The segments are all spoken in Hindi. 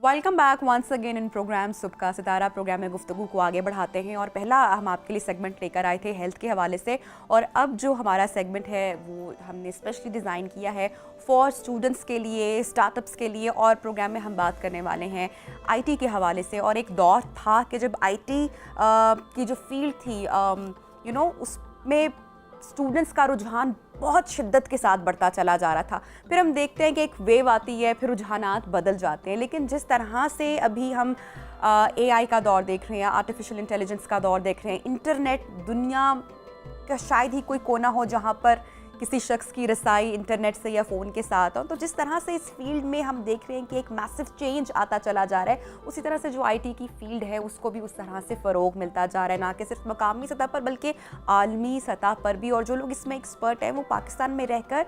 Welcome back once again in programme सुबह का सितारा। प्रोग्राम में गुफ्तगू को आगे बढ़ाते हैं और पहला हम आपके लिए सेगमेंट लेकर आए थे हेल्थ के हवाले से, और अब जो हमारा सेगमेंट है वो हमने स्पेशली डिज़ाइन किया है फॉर स्टूडेंट्स के लिए, स्टार्टअप्स के लिए। और प्रोग्राम में हम बात करने वाले हैं आईटी के हवाले से। और एक दौर था कि जब आईटी की जो फील्ड थी उसमें स्टूडेंट्स का रुझान बहुत शिद्दत के साथ बढ़ता चला जा रहा था। फिर हम देखते हैं कि एक वेव आती है, फिर रुझानात बदल जाते हैं। लेकिन जिस तरह से अभी हम एआई का दौर देख रहे हैं, आर्टिफिशियल इंटेलिजेंस का दौर देख रहे हैं, इंटरनेट दुनिया का शायद ही कोई कोना हो जहाँ पर किसी शख्स की रसाई इंटरनेट से या फ़ोन के साथ हो। तो जिस तरह से इस फील्ड में हम देख रहे हैं कि एक मैसिव चेंज आता चला जा रहा है, उसी तरह से जो आईटी की फील्ड है उसको भी उस तरह से फ़रोग मिलता जा रहा है, ना कि सिर्फ मकामी सतह पर बल्कि आलमी सतह पर भी। और जो लोग इसमें एक्सपर्ट हैं वो पाकिस्तान में रहकर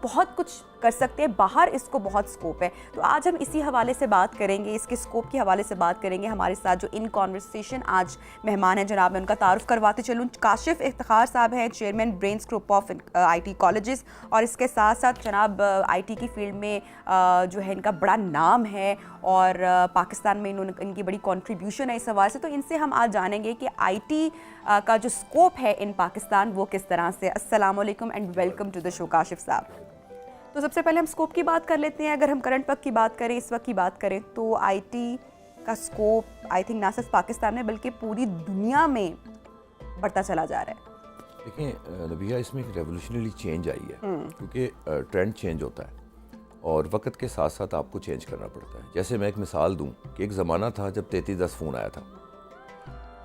बहुत कुछ कर सकते हैं, बाहर इसको बहुत स्कोप है। तो आज हम इसी हवाले से बात करेंगे, इसके स्कोप के हवाले से बात करेंगे। हमारे साथ जो इन कॉन्वर्सेशन आज मेहमान हैं, जनाब मैं उनका तारुफ करवाते चलूँ। काशिफ इफ्तिखार साहब हैं, chairman brains group of IT colleges, और इसके साथ साथ जनाब आईटी की फील्ड में जो है इनका बड़ा नाम है और पाकिस्तान में इनकी बड़ी कॉन्ट्रीब्यूशन है इस हवाले से। तो इनसे हम आज जानेंगे कि आईटी का जो स्कोप है इन पाकिस्तान वो किस तरह से। अस्सलाम वालेकुम and welcome to the show Kashif साहब। तो सबसे पहले हम स्कोप की बात कर लेते हैं। अगर हम करंट वक्त की बात करें, इस वक्त की बात करें, तो आईटी का स्कोप आई थिंक ना सिर्फ पाकिस्तान में बल्कि पूरी दुनिया में बढ़ता चला जा रहा है। देखिए नबिया, इसमें एक रेवोल्यूशनरी चेंज आई है क्योंकि ट्रेंड चेंज होता है और वक्त के साथ साथ आपको चेंज करना पड़ता है। जैसे मैं एक मिसाल दूं कि एक ज़माना था जब 3310 फ़ोन आया था,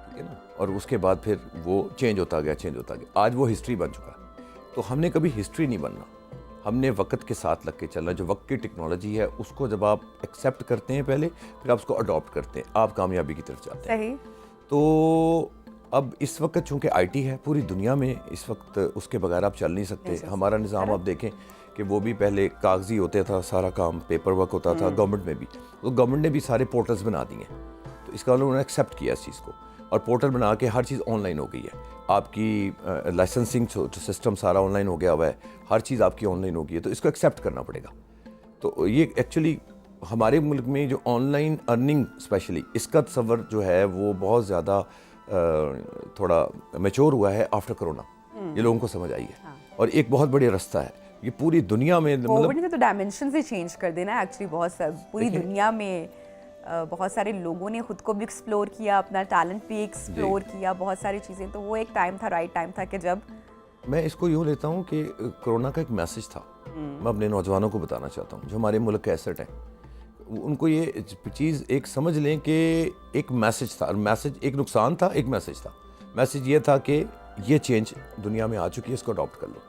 ठीक है ना, और उसके बाद फिर वो चेंज होता गया। आज वो हिस्ट्री बन चुका है। तो हमने कभी हिस्ट्री नहीं बनना, हमने वक्त के साथ लग के चलना। जो वक्त की टेक्नोलॉजी है उसको जब आप एक्सेप्ट करते हैं पहले, फिर आप उसको अडॉप्ट करते हैं, आप कामयाबी की तरफ जाते हैं। सही। तो अब इस वक्त चूँकि आईटी है पूरी दुनिया में, इस वक्त उसके बगैर आप चल नहीं सकते। हमारा निज़ाम आप देखें कि वो भी पहले कागजी होता था, सारा काम पेपर वर्क होता था। गवर्नमेंट में भी, तो गवर्नमेंट ने भी सारे पोर्टल्स बना दिए हैं। तो इसका उन्होंने एक्सेप्ट किया इस चीज़ को, और पोर्टल बना के हर चीज़ ऑनलाइन हो गई है। आपकी लाइसेंसिंग सिस्टम सारा ऑनलाइन हो गया हुआ है, हर चीज़ आपकी ऑनलाइन हो गई है। तो इसको एक्सेप्ट करना पड़ेगा। तो ये एक्चुअली हमारे मुल्क में जो ऑनलाइन अर्निंग स्पेशली इसका तस्वर जो है वो बहुत ज़्यादा थोड़ा मैच्योर हुआ है आफ्टर कोरोना। ये लोगों को समझ आई है। हाँ। और एक बहुत बड़ी रास्ता है ये पूरी दुनिया में, कोविड ने तो डायमेंशन से चेंज कर देना एक्चुअली बहुत पूरी दुनिया में। बहुत सारे लोगों ने खुद को भी एक्सप्लोर किया, अपना टैलेंट भी एक्सप्लोर किया, बहुत सारी चीज़ें। तो वो एक टाइम था, राइट टाइम था कि जब मैं इसको यूँ लेता हूँ कि कोरोना का एक मैसेज था। मैं अपने नौजवानों को बताना चाहता हूँ जो हमारे मुल्क के एसेट हैं, उनको ये चीज़ एक समझ लें कि एक मैसेज था। मैसेज एक नुकसान था, एक मैसेज था। मैसेज ये था कि ये चेंज दुनिया में आ चुकी है, इसको अडॉप्ट कर लो।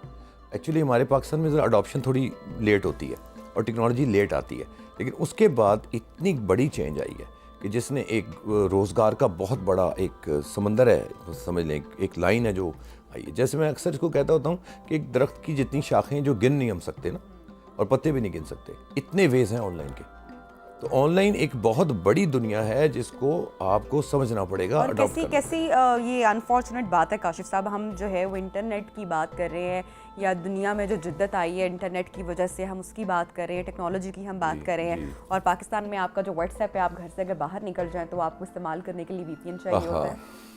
एक्चुअली हमारे पाकिस्तान में ज़रा अडॉप्शन थोड़ी लेट होती है और टेक्नोलॉजी लेट आती है, लेकिन उसके बाद इतनी बड़ी चेंज आई है कि जिसने एक रोज़गार का बहुत बड़ा एक समंदर है, समझ लें एक लाइन है जो आई है। जैसे मैं अक्सर इसको कहता होता हूँ कि एक दरख्त की जितनी शाखें जो गिन नहीं हम सकते ना, और पत्ते भी नहीं गिन सकते, इतने वेज हैं ऑनलाइन के। तो ऑनलाइन एक बहुत बड़ी दुनिया है जिसको आपको समझना पड़ेगा। और कैसी ये अनफॉर्चुनेट बात है काशिफ साहब, हम जो है वो इंटरनेट की बात कर रहे हैं, या दुनिया में जो जिद्दत आई है इंटरनेट की वजह से हम उसकी बात कर रहे हैं, टेक्नोलॉजी की हम बात कर रहे हैं। और पाकिस्तान में आपका जो व्हाट्सएप है, आप घर से अगर बाहर निकल जाएं तो आपको इस्तेमाल करने के लिए वीपीएन चाहिए होता है।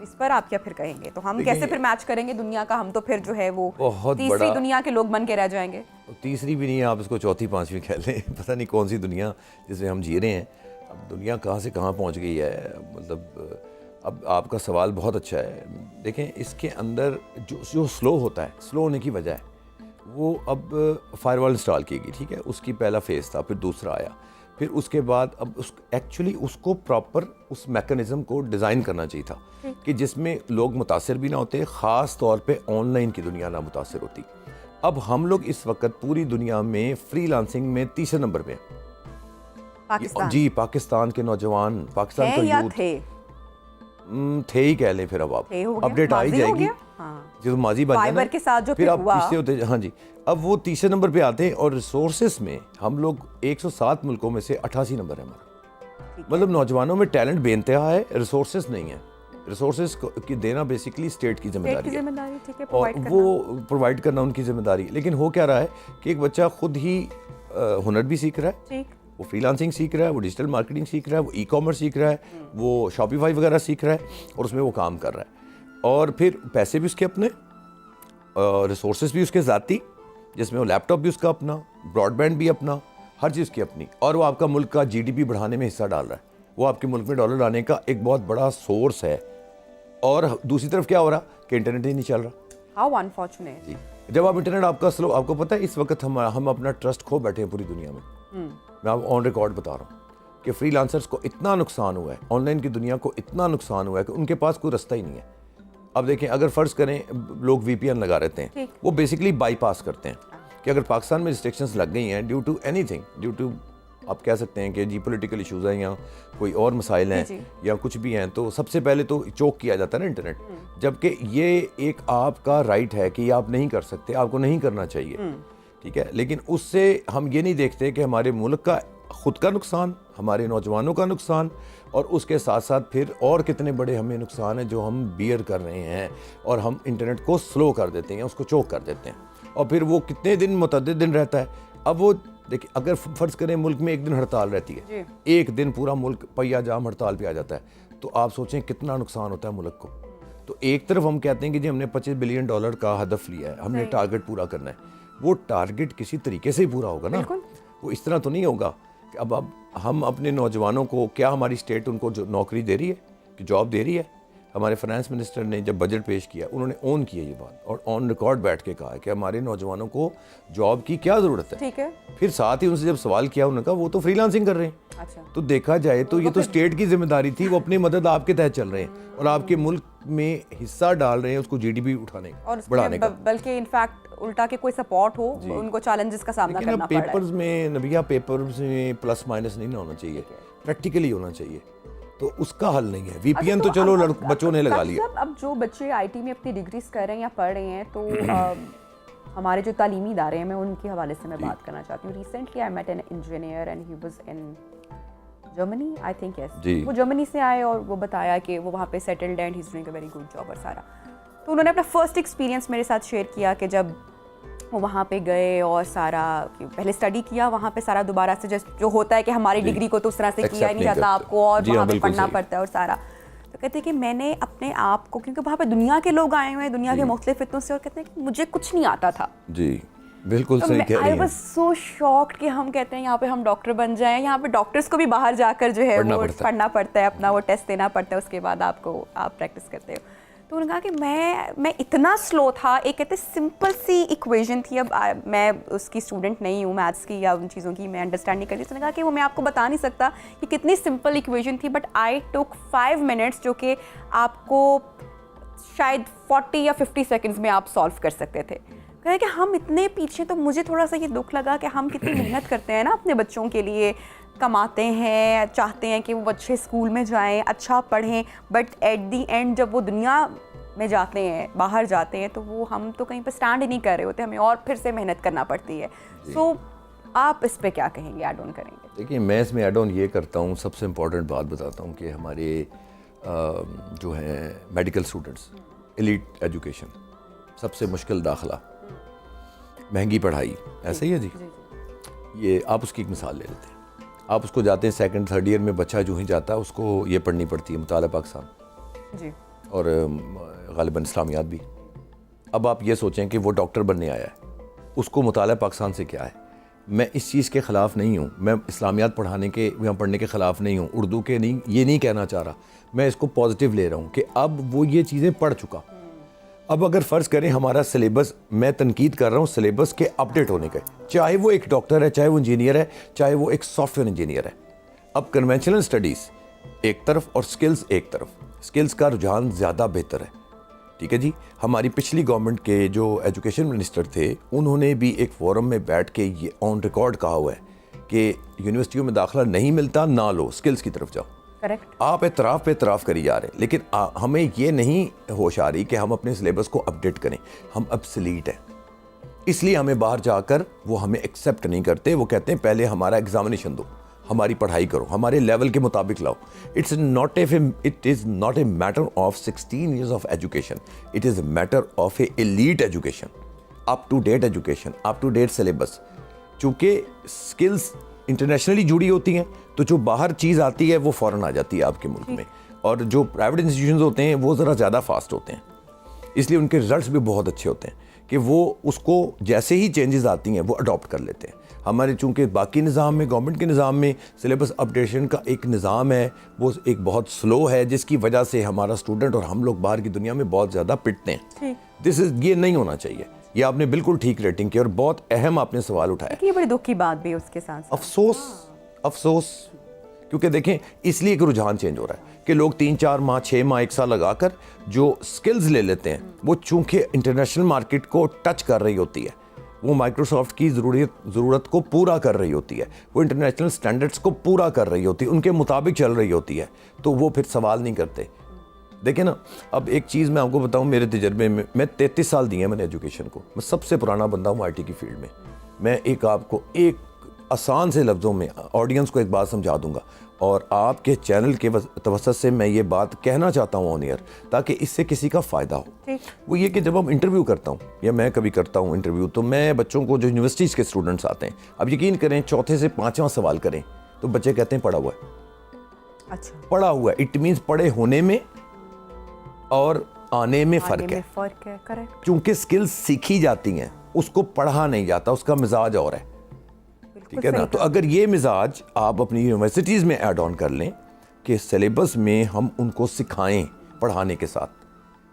इस पर आप क्या फिर कहेंगे? तो हम कैसे फिर मैच करेंगे दुनिया का? हम तो फिर जो है वो तीसरी दुनिया के लोग बन के रह जाएंगे। तीसरी भी नहीं है, आप इसको चौथी पांचवी कह लें। पता नहीं कौन सी दुनिया जिसमें हम जी रहे हैं। अब दुनिया कहाँ से कहाँ पहुँच गई है। मतलब अब आपका सवाल बहुत अच्छा है। देखें इसके अंदर जो स्लो होता है, स्लो होने की वजह है वो अब फायरवॉल इंस्टॉल की गई, ठीक है, उसकी पहला फेज़ था, फिर दूसरा आया, फिर उसके बाद अब एक्चुअली उसको प्रॉपर उस मैकेनिज़्म को डिज़ाइन करना चाहिए था कि जिसमें लोग मुतासिर भी ना होते, ख़ास तौर पे ऑनलाइन की दुनिया ना मुतासिर होती। अब हम लोग इस वक्त पूरी दुनिया में फ्रीलांसिंग में तीसरे नंबर पे हैं। जी, पाकिस्तान के नौजवान, पाकिस्तान का यूथ थे ही कह लें। फिर अब आप अपडेट आ ही जाएगी। हाँ। जो माजी बन जाए के साथ जो फिर आप तीसरे होते। हाँ जी, अब वो तीसरे नंबर पे आते हैं। और रिसोर्सेस में हम लोग 107 मुल्कों में से 88 नंबर है हमारा। मतलब नौजवानों में टैलेंट बेनतहा है, रिसोर्सेस नहीं है। रिसोर्सेस की देना बेसिकली स्टेट की जिम्मेदारी है, और वो प्रोवाइड करना उनकी जिम्मेदारी। लेकिन हो क्या रहा है कि एक बच्चा खुद ही हुनर भी सीख रहा है, वो फ्रीलांसिंग सीख रहा है, वो डिजिटल मार्केटिंग सीख रहा है, वो ई कॉमर्स सीख रहा है, वो शॉपिफाई वगैरह सीख रहा है और उसमें वो काम कर रहा है। और फिर पैसे भी उसके अपने, रिसोर्सेज भी उसके ज़ाती, जिसमें वो लैपटॉप भी उसका अपना, ब्रॉडबैंड भी अपना, हर चीज़ की अपनी, और वो आपका मुल्क का जीडीपी बढ़ाने में हिस्सा डाल रहा है। वो आपके मुल्क में डॉलर लाने का एक बहुत बड़ा सोर्स है। और दूसरी तरफ क्या हो रहा कि इंटरनेट ही नहीं चल रहा। How unfortunate. जी, जब आप इंटरनेट आपका स्लो, आपको पता है इस वक्त हम अपना ट्रस्ट खो बैठे हैं पूरी दुनिया में। मैं आपको ऑन रिकॉर्ड बता रहा हूँ कि फ्रीलांसर्स को इतना नुकसान हुआ है, ऑनलाइन की दुनिया को इतना नुकसान हुआ है कि उनके पास कोई रास्ता ही नहीं है। अब देखें, अगर फ़र्ज़ करें लोग वीपीएन लगा रहते हैं, वो बेसिकली बाईपास करते हैं कि अगर पाकिस्तान में रिस्ट्रिक्शंस लग गई हैं due to anything, due to आप कह सकते हैं कि जी पॉलिटिकल इशूज़ हैं या कोई और मसाइल हैं या कुछ भी हैं, तो सबसे पहले तो चोक किया जाता है ना इंटरनेट। जबकि ये एक आपका राइट है कि आप नहीं कर सकते, आपको नहीं करना चाहिए, ठीक है। लेकिन उससे हम ये नहीं देखते कि हमारे मुल्क का खुद का नुकसान, हमारे नौजवानों का नुकसान, और उसके साथ साथ फिर और कितने बड़े हमें नुकसान है जो हम बियर कर रहे हैं, और हम इंटरनेट को स्लो कर देते हैं, उसको चोक कर देते हैं, और फिर वो कितने दिन, मुतअद्दिद दिन रहता है। अब वो देखिए, अगर फ़र्ज़ करें मुल्क में एक दिन हड़ताल रहती है, एक दिन पूरा मुल्क पहिया जाम हड़ताल पे आ जाता है, तो आप सोचें कितना नुकसान होता है मुल्क को। तो एक तरफ हम कहते हैं कि जी हमने $25 बिलियन का हदफ लिया है, हमने टारगेट पूरा करना है, वो टारगेट किसी तरीके से ही पूरा होगा ना, वो इस तरह तो नहीं होगा कि अब हम अपने नौजवानों को, क्या हमारी स्टेट उनको जो नौकरी दे रही है कि जॉब दे रही है। हमारे फाइनेंस मिनिस्टर ने जब बजट पेश किया, उन्होंने ऑन किया ये बात और ऑन रिकॉर्ड बैठ के कहा कि हमारे नौजवानों को जॉब की क्या ज़रूरत है। ठीक है। फिर साथ ही उनसे जब सवाल किया, उन्होंने कहा वो तो फ्रीलांसिंग कर रहे हैं। अच्छा। तो देखा जाए तो ये तो स्टेट की जिम्मेदारी थी, वो अपनी मदद आपके तहत चल रहे हैं और आपके मुल्क में हिस्सा डाल रहे हैं उसको जीडीपी उठाने और बढ़ाने का, बल्कि इनफैक्ट उल्टा के कोई सपोर्ट हो, उनको चैलेंजेस का सामना करना पड़ रहा है। पेपर्स में नबिया, पेपर्स में प्लस माइनस नहीं ना होना चाहिए, प्रैक्टिकली होना चाहिए, तो उसका हल नहीं है। वीपीएन तो चलो बच्चों ने लगा लिया। अब जो बच्चे आईटी में अपनी डिग्रीज कर रहे हैं या पढ़ रहे हैं, तो हमारे जो तालीमी इदारे हैं, मैं उनके हवाले से मैं बात करना चाहती हूँ। Recently I met an engineer and he was in Germany, I think yes, वो जर्मनी से आए और वो बताया कि वो वहाँ पे settled and he is doing a very good job और सारा। तो उन्होंने अपना फर्स्ट एक्सपीरियंस मेरे साथ शेयर किया कि जब वो वहाँ पे गए और सारा पहले स्टडी किया वहाँ पे, सारा दोबारा से जो होता है कि हमारी डिग्री को तो उस तरह से किया ही नहीं जाता, आपको और वहाँ पे पढ़ना पड़ता है और सारा। तो कहते हैं कि मैंने अपने आप को, क्योंकि वहाँ पे दुनिया के लोग आए हुए हैं, दुनिया के मुख्तलिफ हिस्सों से, और कहते हैं कि मुझे कुछ नहीं आता था। जी बिल्कुल सही कह रही हैं। आई वाज सो शॉक्ड कि हम कहते हैं यहाँ पे हम डॉक्टर बन जाएं, यहाँ पे डॉक्टर्स को भी बाहर जाकर जो है वो पढ़ना पड़ता है, अपना वो टेस्ट देना पड़ता है, उसके बाद आप प्रैक्टिस करते हो। तो उन्होंने कहा कि मैं इतना स्लो था, एक कहते सिंपल सी इक्वेशन थी, अब मैं उसकी स्टूडेंट नहीं हूँ मैथ्स की या उन चीज़ों की मैं अंडरस्टैंड नहीं करती। तो उन्होंने कहा कि वो मैं आपको बता नहीं सकता कि कितनी सिंपल इक्वेशन थी, बट आई टुक 5 मिनट्स, जो कि आपको शायद 40 या 50 सेकेंड्स में आप सॉल्व कर सकते थे। कहा कि हम इतने पीछे, तो मुझे थोड़ा सा ये दुख लगा कि हम कितनी मेहनत करते हैं ना अपने बच्चों के लिए, कमाते हैं, चाहते हैं कि वो अच्छे स्कूल में जाएं, अच्छा पढ़ें, बट एट दी एंड जब वो दुनिया में जाते हैं, बाहर जाते हैं, तो वो हम तो कहीं पर स्टैंड ही नहीं कर रहे होते, हमें और फिर से मेहनत करना पड़ती है। सो आप इस पे क्या कहेंगे, ऐड ऑन करेंगे? देखिए, मैं इसमें ऐड ऑन ये करता हूँ, सबसे इम्पोर्टेंट बात बताता हूँ कि हमारे जो हैं मेडिकल स्टूडेंट्स, एलीट एजुकेशन, सबसे मुश्किल दाखिला, महंगी पढ़ाई, ऐसे ही है जी। ये आप उसकी एक मिसाल ले लेते हैं। आप उसको जाते हैं सेकंड थर्ड ईयर में, बच्चा जो ही जाता है उसको ये पढ़नी पड़ती है मुताला पाकिस्तान जी, और ग़ालिबन इस्लामियात भी। अब आप ये सोचें कि वो डॉक्टर बनने आया है, उसको मुताला पाकिस्तान से क्या है। मैं इस चीज़ के ख़िलाफ़ नहीं हूँ, मैं इस्लामियात पढ़ाने के या पढ़ने के ख़िलाफ़ नहीं हूँ, उर्दू के नहीं, ये नहीं कहना चाह रहा, मैं इसको पॉजिटिव ले रहा हूँ कि अब वो ये चीज़ें पढ़ चुका। अब अगर फ़र्ज़ करें हमारा सिलेबस, मैं तनकीद कर रहा हूँ सिलेबस के अपडेट होने का, चाहे वो एक डॉक्टर है, चाहे वो इंजीनियर है, चाहे वो एक सॉफ्टवेयर इंजीनियर है। अब कन्वेंशनल स्टडीज़ एक तरफ और स्किल्स एक तरफ, स्किल्स का रुझान ज़्यादा बेहतर है, ठीक है जी। हमारी पिछली गवर्नमेंट के जो एजुकेशन मिनिस्टर थे, उन्होंने भी एक फोरम में बैठ के ये ऑन रिकॉर्ड कहा हुआ है कि यूनिवर्सिटियों में दाखिला नहीं मिलता, ना लो, स्किल्स की तरफ जाओ। करेक्ट। आप एतराफ़ पे एतराफ़ करी जा रहे हैं, लेकिन हमें ये नहीं होश आ रही कि हम अपने सिलेबस को अपडेट करें। हम ऑब्सोलीट हैं, इसलिए हमें बाहर जाकर वो हमें एक्सेप्ट नहीं करते। वो कहते हैं पहले हमारा एग्जामिनेशन दो, हमारी पढ़ाई करो, हमारे लेवल के मुताबिक लाओ। It is not a matter of 16 years of education, it is matter of a elite education, up to date education, up to date syllabus. चूँकि स्किल्स इंटरनेशनली जुड़ी होती हैं, तो जो बाहर चीज़ आती है वो फ़ौरन आ जाती है आपके मुल्क में। और जो प्राइवेट इंस्टीट्यूशंस होते हैं वो ज़रा ज़्यादा फास्ट होते हैं, इसलिए उनके रिजल्ट्स भी बहुत अच्छे होते हैं कि वो उसको जैसे ही चेंजेस आती हैं वो अडॉप्ट कर लेते हैं। हमारे चूँकि बाकी निज़ाम में, गवर्नमेंट के निज़ाम में सिलेबस अपडेशन का एक निज़ाम है, वो एक बहुत स्लो है, जिसकी वजह से हमारा स्टूडेंट और हम लोग बाहर की दुनिया में बहुत ज़्यादा पिटते हैं। ये नहीं होना चाहिए। ये आपने बिल्कुल ठीक रेटिंग की और बहुत अहम आपने सवाल उठाया। ये बड़ी दुख की बात भी है उसके साथ। अफसोस, क्योंकि देखें इसलिए एक रुझान चेंज हो रहा है कि लोग 3-4 माह 6 माह 1 साल लगाकर जो स्किल्स ले लेते हैं, वो चूंकि इंटरनेशनल मार्केट को टच कर रही होती है, वो माइक्रोसॉफ्ट की ज़रूरत को पूरा कर रही होती है, वो इंटरनेशनल स्टैंडर्ड्स को पूरा कर रही होती है, उनके मुताबिक चल रही होती है, तो वो फिर सवाल नहीं करते। देखिए ना, अब एक चीज़ मैं आपको बताऊं, मेरे तजर्बे में मैं 33 साल दिए हैं मैंने एजुकेशन को, मैं सबसे पुराना बंदा हूँ आईटी की फील्ड में। मैं आपको एक आसान से लफ्ज़ों में ऑडियंस को एक बात समझा दूंगा, और आपके चैनल के तवज्जुह से मैं ये बात कहना चाहता हूँ ऑन एयर, ताकि इससे किसी का फ़ायदा हो। वो ये कि जब हम इंटरव्यू करता हूँ या मैं कभी करता हूँ इंटरव्यू, तो मैं बच्चों को, जो यूनिवर्सिटीज़ के स्टूडेंट्स आते हैं, अब यकीन करें चौथे से 5वां सवाल करें तो बच्चे कहते हैं पढ़ा हुआ है। अच्छा, पढ़ा हुआ है, इट मीन्स पढ़े होने में और आने में फ़र्क है। करेक्ट। क्योंकि स्किल्स सीखी जाती हैं, उसको पढ़ा नहीं जाता, उसका मिजाज और है, ठीक है ना। तो अगर ये मिजाज आप अपनी यूनिवर्सिटीज़ में ऐड ऑन कर लें कि सिलेबस में हम उनको सिखाएं पढ़ाने के साथ,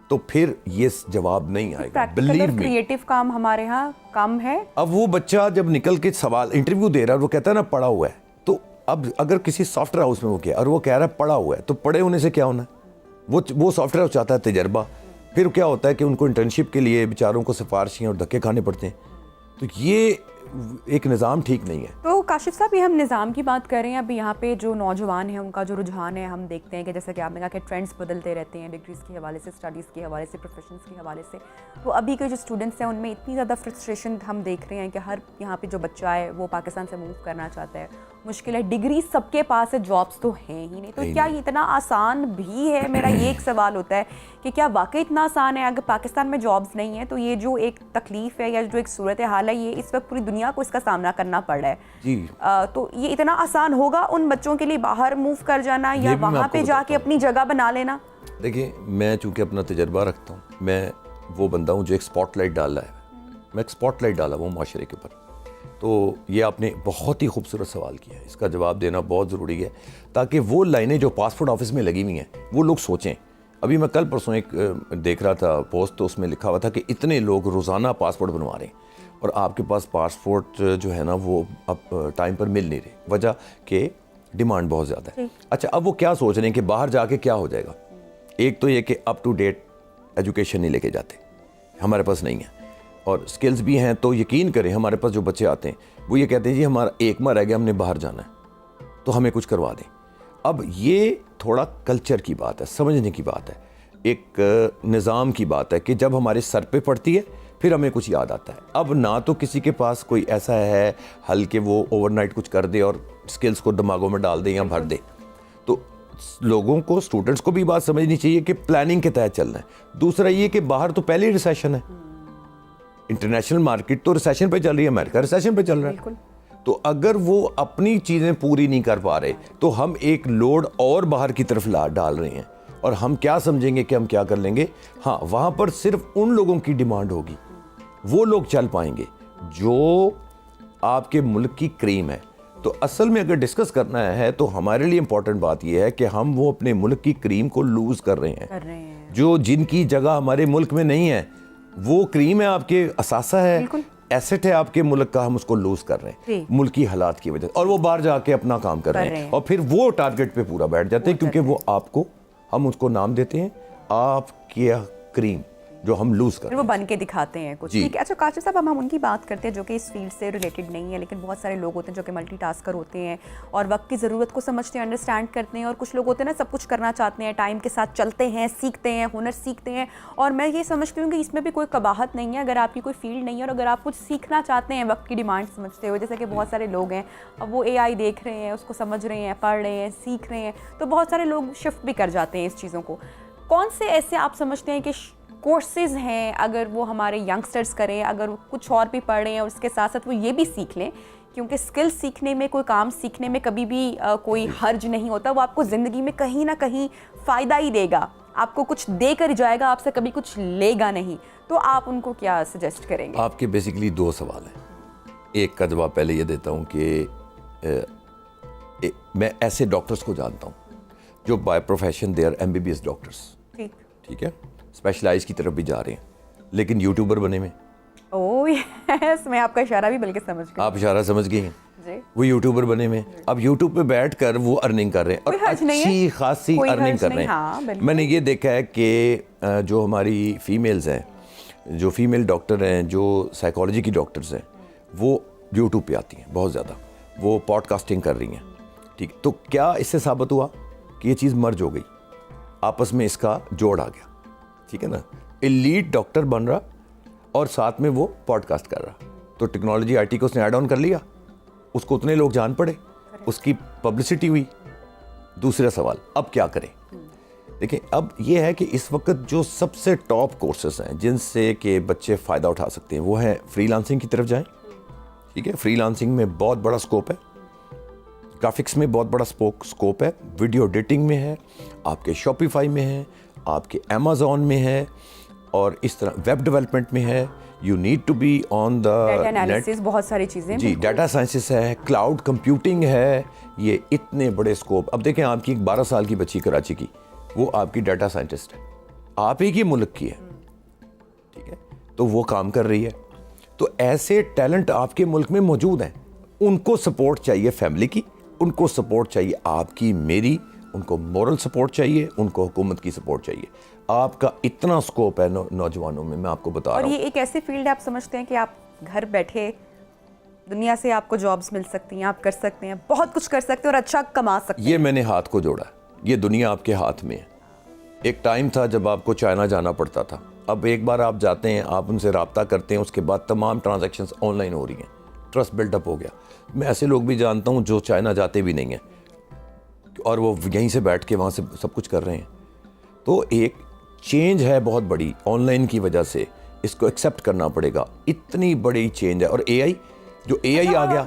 तो फिर ये जवाब नहीं आएगा। बिलीव मी, क्रिएटिव काम हमारे यहाँ कम है। अब वो बच्चा जब निकल के सवाल इंटरव्यू दे रहा है, वो कहता है ना पढ़ा हुआ है, तो अब अगर किसी सॉफ्टवेयर हाउस में वो किया और वो कह रहा है पढ़ा हुआ है, तो पढ़े होने से क्या होना है? वो सॉफ्टवेयर चाहता है तजर्बा। फिर क्या होता है कि उनको इंटर्नशिप के लिए बेचारों को सिफारिशें और धक्के खाने पड़ते हैं। तो ये एक निज़ाम ठीक नहीं है। तो काशिफ साहब, ये हम निज़ाम की बात कर रहे हैं। अभी यहाँ पे जो नौजवान हैं उनका जो रुझान है, हम देखते हैं कि जैसा कि आपने कहा कि ट्रेंड्स बदलते रहते हैं, डिग्रीज़ के हवाले से, स्टडीज़ के हवाले से, प्रोफेशंस के हवाले से। तो अभी के जो स्टूडेंट्स हैं उनमें इतनी ज़्यादा फ्रस्ट्रेशन हम देख रहे हैं कि हर यहाँ पे जो बच्चा है वो पाकिस्तान से मूव करना चाहता है, मुश्किल है, डिग्री सबके पास है, जॉब्स तो हैं ही नहीं। तो क्या ये इतना आसान भी है? मेरा ये एक सवाल होता है कि क्या वाकई इतना आसान है? अगर पाकिस्तान में जॉब्स नहीं है तो ये जो एक तकलीफ़ है या जो एक सूरत हाल है, ये इस वक्त पूरी दुनिया को इसका सामना करना पड़ रहा है जी। तो ये इतना आसान होगा उन बच्चों के लिए बाहर मूव कर जाना या वहाँ पे जाके अपनी जगह बना लेना? देखिए, मैं चूँकि अपना तजर्बा रखता हूँ, मैं वो बंदा हूँ जो एक स्पॉटलाइट डाला है, मैं एक स्पॉटलाइट डाला हूँ माशरे के ऊपर। तो ये आपने बहुत ही खूबसूरत सवाल किया है, इसका जवाब देना बहुत ज़रूरी है, ताकि वो लाइनें जो पासपोर्ट ऑफिस में लगी हुई हैं वो लोग सोचें। अभी मैं कल परसों एक देख रहा था पोस्ट, तो उसमें लिखा हुआ था कि इतने लोग रोज़ाना पासपोर्ट बनवा रहे हैं और आपके पास पासपोर्ट जो है ना वो अब टाइम पर मिल नहीं रहे, वजह कि डिमांड बहुत ज़्यादा है। अच्छा, अब वो क्या सोच रहे हैं कि बाहर जाके क्या हो जाएगा? एक तो ये कि अप टू डेट एजुकेशन नहीं लेके जाते, हमारे पास नहीं है, और स्किल्स भी हैं। तो यकीन करें, हमारे पास जो बच्चे आते हैं वो ये कहते हैं जी हमारा 1 माह रह गया, हमने बाहर जाना है, तो हमें कुछ करवा दें। अब ये थोड़ा कल्चर की बात है, समझने की बात है, एक निज़ाम की बात है कि जब हमारे सर पे पड़ती है फिर हमें कुछ याद आता है। अब ना तो किसी के पास कोई ऐसा है हल कि वो ओवरनाइट कुछ कर दे और स्किल्स को दिमागों में डाल दे या भर दे। तो लोगों को, स्टूडेंट्स को भी बात समझनी चाहिए कि प्लानिंग के तहत चलना है। दूसरा ये कि बाहर तो पहले ही रिसेशन है, इंटरनेशनल मार्केट तो रिसेशन पे चल रही है, अमेरिका रिसेशन पे चल रहा है। तो अगर वो अपनी चीज़ें पूरी नहीं कर पा रहे तो हम एक लोड और बाहर की तरफ डाल रहे हैं, और हम क्या समझेंगे कि हम क्या कर लेंगे। हाँ, वहाँ पर सिर्फ उन लोगों की डिमांड होगी, वो लोग चल पाएंगे जो आपके मुल्क की क्रीम है। तो असल में अगर डिस्कस करना है तो हमारे लिए इम्पोर्टेंट बात यह है कि हम वो अपने मुल्क की क्रीम को लूज़ कर रहे हैं, जो जिनकी जगह हमारे मुल्क में नहीं है। वो क्रीम है, आपके असासा है, एसेट है आपके मुल्क का, हम उसको लूज कर रहे हैं मुल्क की हालात की वजह से, और वो बाहर जाके अपना काम कर रहे हैं, और फिर वो टारगेट पे पूरा बैठ जाते हैं, क्योंकि वो आपको, हम उसको नाम देते हैं आपकी क्रीम, जो हम लूज कर रहे हैं, वो बन के दिखाते हैं कुछ। ठीक है। अच्छा काशिफ साहब, हम उनकी बात करते हैं जो कि इस फील्ड से रिलेटेड नहीं है, लेकिन बहुत सारे लोग होते हैं जो कि मल्टीटास्कर होते हैं और वक्त की ज़रूरत को समझते हैं, अंडरस्टैंड करते हैं, और कुछ लोग होते हैं ना सब कुछ करना चाहते हैं, टाइम के साथ चलते हैं, सीखते हैं, हुनर सीखते हैं। और मैं ये समझती हूँ कि इसमें भी कोई कबाहत नहीं है अगर आपकी कोई फील्ड नहीं है और अगर आप कुछ सीखना चाहते हैं वक्त की डिमांड समझते हुए। जैसे कि बहुत सारे लोग हैं, अब वो AI देख रहे हैं, उसको समझ रहे हैं, पढ़ रहे हैं, सीख रहे हैं, तो बहुत सारे लोग शिफ्ट भी कर जाते हैं इस चीज़ों को। कौन से ऐसे आप समझते हैं कि कोर्सेज हैं, अगर वो हमारे यंगस्टर्स करें, अगर वो कुछ और भी पढ़ रहे हैं और उसके साथ साथ वो ये भी सीख लें, क्योंकि स्किल सीखने में, कोई काम सीखने में कभी भी कोई हर्ज नहीं होता, वो आपको ज़िंदगी में कहीं ना कहीं फ़ायदा ही देगा, आपको कुछ दे कर जाएगा, आपसे कभी कुछ लेगा नहीं। तो आप उनको क्या सजेस्ट करेंगे? आपके बेसिकली 2 सवाल हैं। एक का जवाब पहले ये देता हूँ कि मैं ऐसे डॉक्टर्स को जानता हूँ जो by profession they are MBBS doctors, ठीक है, स्पेशलाइज की तरफ भी जा रहे हैं, लेकिन यूट्यूबर बने में। ओह यस, मैं आपका इशारा भी बल्कि समझ गई। आप इशारा समझ गए हैं जी। वो यूट्यूबर बने में, अब यूट्यूब पे बैठ कर वो अर्निंग कर रहे हैं और अच्छी खासी अर्निंग कर रहे हैं। हाँ, मैंने ये देखा है कि जो हमारी फीमेल्स हैं, जो फीमेल डॉक्टर हैं, जो साइकोलॉजी की डॉक्टर्स हैं, वो यूट्यूब पे आती हैं बहुत ज़्यादा, वो पॉडकास्टिंग कर रही हैं, ठीक। तो क्या इससे साबित हुआ कि ये चीज़ मर्ज हो गई, आपस में इसका जोड़ आ गया, ठीक है ना। एलीट डॉक्टर बन रहा और साथ में वो पॉडकास्ट कर रहा, तो टेक्नोलॉजी IT को उसने ऐड ऑन कर लिया, उसको उतने लोग जान पड़े, उसकी पब्लिसिटी हुई। दूसरा सवाल, अब क्या करें? देखिए, अब ये है कि इस वक्त जो सबसे टॉप कोर्सेज हैं जिनसे कि बच्चे फ़ायदा उठा सकते हैं, वो है फ्रीलांसिंग की तरफ जाएं, ठीक है। फ्रीलांसिंग में बहुत बड़ा स्कोप है, ग्राफिक्स में बहुत बड़ा स्कोप है, वीडियो एडिटिंग में है, आपके शॉपिफाई में है, आपके अमेज़ॉन में है, और इस तरह वेब डेवलपमेंट में है। You need to be on the data analysis, बहुत सारी चीज़ें जी, डाटा साइंसिस है, क्लाउड कंप्यूटिंग है, ये इतने बड़े स्कोप। अब देखें, आपकी एक 12 साल की बच्ची कराची की, वो आपकी डाटा साइंटिस्ट है, आप ही की मुल्क की है, ठीक है, तो वो काम कर रही है। तो ऐसे टैलेंट आपके मुल्क में मौजूद हैं, उनको सपोर्ट चाहिए फैमिली की, उनको सपोर्ट चाहिए आपकी, मेरी, उनको मोरल सपोर्ट चाहिए, उनको हुकूमत की सपोर्ट चाहिए। आपका इतना स्कोप है नौजवानों में, मैं आपको बता रहा हूँ। और ये एक ऐसी फील्ड है, आप समझते हैं कि आप घर बैठे दुनिया से आपको जॉब्स मिल सकती हैं, आप कर सकते हैं, बहुत कुछ कर सकते हैं और अच्छा कमा सकते हैं। ये मैंने हाथ को जोड़ा, ये दुनिया आपके हाथ में है। एक टाइम था जब आपको चाइना जाना पड़ता था, अब एक बार आप जाते हैं, आप उनसे रब्ता करते हैं, उसके बाद तमाम ट्रांजैक्शंस ऑनलाइन हो रही हैं, ट्रस्ट बिल्डअप हो गया। मैं ऐसे लोग भी जानता हूँ जो चाइना जाते भी नहीं हैं और वो यहीं से बैठ के वहाँ से सब कुछ कर रहे हैं। तो एक चेंज है बहुत बड़ी ऑनलाइन की वजह से, इसको एक्सेप्ट करना पड़ेगा, इतनी बड़ी चेंज है। और AI, जो AI आ गया,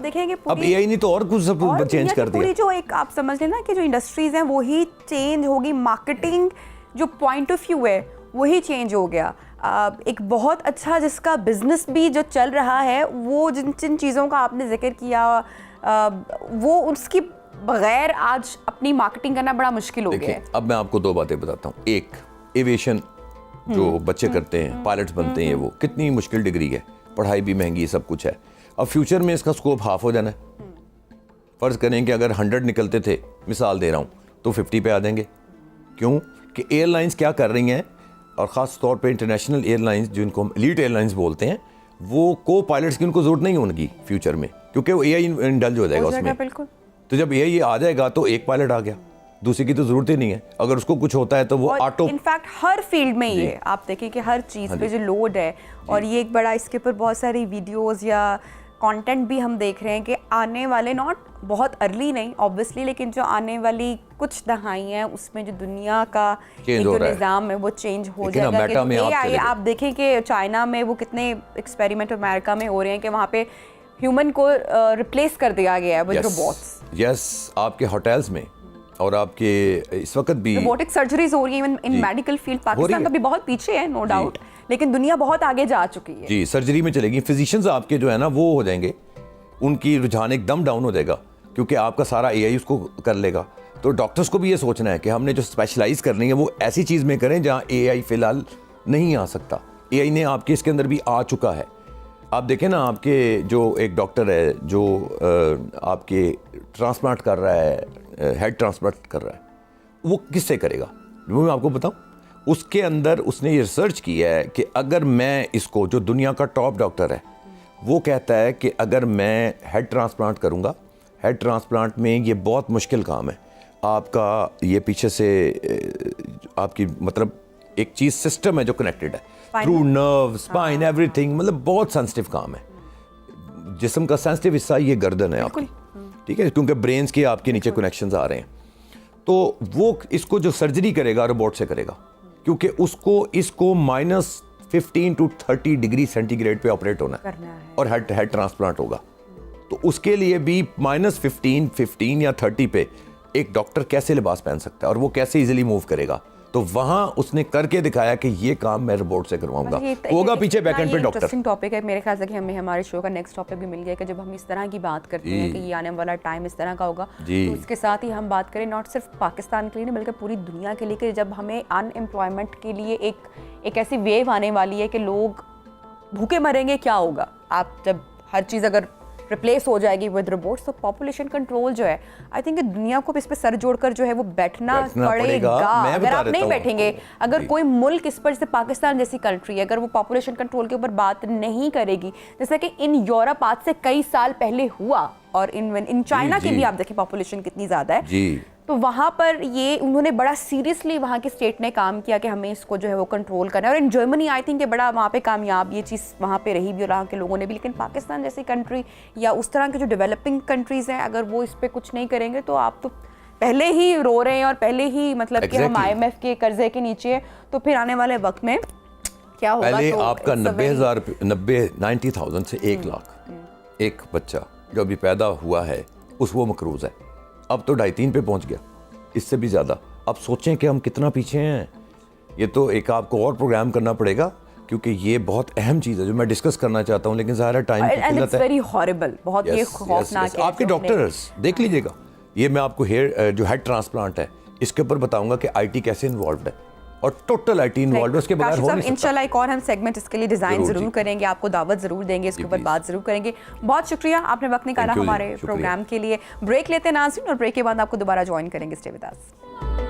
अब AI ने तो और कुछ सब चेंज कर दिया। पूरी जो एक आप समझ लेना कि जो इंडस्ट्रीज हैं वही चेंज होगी, मार्केटिंग जो पॉइंट ऑफ व्यू है वही चेंज हो गया। एक बहुत अच्छा जिसका बिजनेस भी जो चल रहा है, वो जिन जिन चीज़ों का आपने जिक्र किया, वो उसकी बगैर आज अपनी मार्केटिंग करना बड़ा मुश्किल हो गया है। अब मैं आपको 2 बातें बताता हूँ। एक, एविएशन जो बच्चे करते हैं, पायलट्स बनते हैं, वो कितनी मुश्किल डिग्री है, पढ़ाई भी महंगी, सब कुछ है। अब फ्यूचर में इसका स्कोप हाफ हो जाना है। फ़र्ज़ करें कि अगर 100 निकलते थे, मिसाल दे रहा हूँ, तो 50 पे आ देंगे। क्यों कि एयरलाइंस क्या कर रही हैं, और ख़ास तौर पे इंटरनेशनल एयरलाइंस जिनको हम एलीट एयरलाइंस बोलते हैं, वो को पायलट्स की उनको ज़रूरत नहीं होगी फ्यूचर में, क्योंकि वो AI इंडल्ज हो जाएगा उसमें। बिल्कुल। तो जब AI आ जाएगा तो एक पायलट आ गया, दूसरे की तो ज़रूरत ही नहीं है। अगर उसको कुछ होता है तो वो ऑटो, इनफैक्ट हर फील्ड में ये आप देखें कि हर चीज़ पे जो लोड है, और ये एक बड़ा, इसके ऊपर बहुत सारी वीडियोस या कंटेंट भी हम देख रहे हैं कि आने वाले, नॉट बहुत अर्ली नहीं ऑब्वियसली, लेकिन जो आने वाली कुछ दहाई हैं उसमें जो दुनिया का जो निज़ाम है वो चेंज हो जाएगा। कि AI आप देखें कि चाइना में वो कितने एक्सपेरिमेंट अमेरिका में हो रहे हैं कि वहाँ पे ह्यूमन को रिप्लेस कर दिया गया है विद रोबोट्स। यस, आपके होटल्स में और आपके इस वक्त भी रोबोटिक सर्जरीज हो रही हैं इन मेडिकल फील्ड। पाकिस्तान तो अभी बहुत पीछे है, नो डाउट, लेकिन दुनिया बहुत आगे जा चुकी है। जी, सर्जरी में चलेगी। फिजिशियंस आपके जो है ना वो हो जाएंगे, उनकी रुझान एकदम डाउन हो जाएगा, क्योंकि आपका सारा AI उसको कर लेगा। तो डॉक्टर्स को भी ये सोचना है कि हमने जो स्पेशलाइज करनी है वो ऐसी चीज़ में करें जहाँ AI फ़िलहाल नहीं आ सकता। AI ने आपके इसके अंदर भी आ चुका है। आप देखें ना, आपके जो एक डॉक्टर है जो आपके ट्रांसप्लांट कर रहा है, हेड ट्रांसप्लांट कर रहा है, वो किससे करेगा? वो मैं आपको बताऊं, उसके अंदर उसने ये रिसर्च की है कि अगर मैं इसको, जो दुनिया का टॉप डॉक्टर है, वो कहता है कि अगर मैं हेड ट्रांसप्लांट करूंगा, हेड ट्रांसप्लांट में ये बहुत मुश्किल काम है। आपका ये पीछे से आपकी मतलब एक चीज़ सिस्टम है जो कनेक्टेड है थ्रू नर्व, स्पाइन, एवरीथिंग, मतलब बहुत सेंसिटिव काम है। जिस्म का सेंसिटिव हिस्सा ये गर्दन है आपकी, ठीक है, क्योंकि ब्रेन्स के आपके नीचे कनेक्शंस आ रहे हैं। तो वो इसको जो सर्जरी करेगा रोबोट से करेगा, क्योंकि उसको इसको -15 to 30 डिग्री सेंटीग्रेड पे ऑपरेट होना है करना है। और हेड ट्रांसप्लांट होगा। तो उसके लिए भी -15 या 30 पे एक डॉक्टर कैसे लिबास पहन सकता है और वो कैसे इजीली मूव करेगा। तो वहाँ उसने करके दिखाया कि ये काम मैं रोबोट से करवाऊंगा। होगा पीछे बैकएंड पे डॉक्टर। इंटरेस्टिंग टॉपिक है। मेरे ख्याल से कि हमें हमारे शो का नेक्स्ट टॉपिक भी मिल गया कि जब हम इस तरह की बात करते हैं कि ये आने वाला टाइम इस तरह का होगा, तो उसके साथ ही हम बात करें नॉट सिर्फ पाकिस्तान के लिए नहीं बल्कि पूरी दुनिया के लिए कि जब हमें अनएम्प्लॉयमेंट के लिए एक ऐसी वेव आने वाली है कि लोग भूखे मरेंगे, क्या होगा। आप जब हर चीज़ अगर रिप्लेस हो जाएगी विद रोबोट्स, तो पॉपुलेशन कंट्रोल जो है, आई थिंक दुनिया को इस पे सर जोड़कर जो है वो बैठना पड़ेगा। अगर आप नहीं बैठेंगे, अगर कोई मुल्क इस पर, जैसे पाकिस्तान जैसी कंट्री, अगर वो पॉपुलेशन कंट्रोल के ऊपर बात नहीं करेगी, जैसे कि इन यूरोप आज से कई साल पहले हुआ, और इन चाइना की भी आप देखें पॉपुलेशन कितनी ज़्यादा है, तो वहाँ पर ये उन्होंने बड़ा सीरियसली वहाँ की स्टेट ने काम किया कि हमें इसको जो है वो कंट्रोल करना है। और इन जर्मनी आई थिंक बड़ा वहाँ पे कामयाब ये चीज़ वहाँ पे रही भी और वहाँ के लोगों ने भी। लेकिन पाकिस्तान जैसी कंट्री या उस तरह के जो डेवलपिंग कंट्रीज़ हैं, अगर वो इस पर कुछ नहीं करेंगे तो आप तो पहले ही रो रहे हैं और पहले ही मतलब कि हम IMF के कर्जे के नीचे हैं, तो फिर आने वाले वक्त में क्या होगा। पहले तो आपका 90,000 से 1 लाख एक बच्चा जो अभी पैदा हुआ है उस वो मकरूज है। अब तो 2.5-3 पे पहुंच गया, इससे भी ज़्यादा। अब सोचें कि हम कितना पीछे हैं। ये तो एक आपको और प्रोग्राम करना पड़ेगा, क्योंकि ये बहुत अहम चीज़ है जो मैं डिस्कस करना चाहता हूँ, लेकिन ज़ाहिर टाइम की किल्लत है। वेरी हॉरिबल, बहुत ये खौफनाक है। आपके डॉक्टर्स देख लीजिएगा, ये मैं आपको जो हेड ट्रांसप्लांट है इसके ऊपर बताऊंगा कि IT कैसे इन्वॉल्व है, और टोटल IT इन्वॉल्व है, उसके बगैर हो नहीं सकता। इंशाल्लाह एक और हम सेगमेंट इसके लिए डिजाइन जरूर करेंगे, आपको दावत जरूर देंगे, इसके ऊपर बात जरूर करेंगे। बहुत शुक्रिया, आपने वक्त निकाला हमारे प्रोग्राम के लिए। ब्रेक लेते हैं नाज़रीन, और ब्रेक के बाद आपको दोबारा ज्वाइन करेंगे। Stay with us.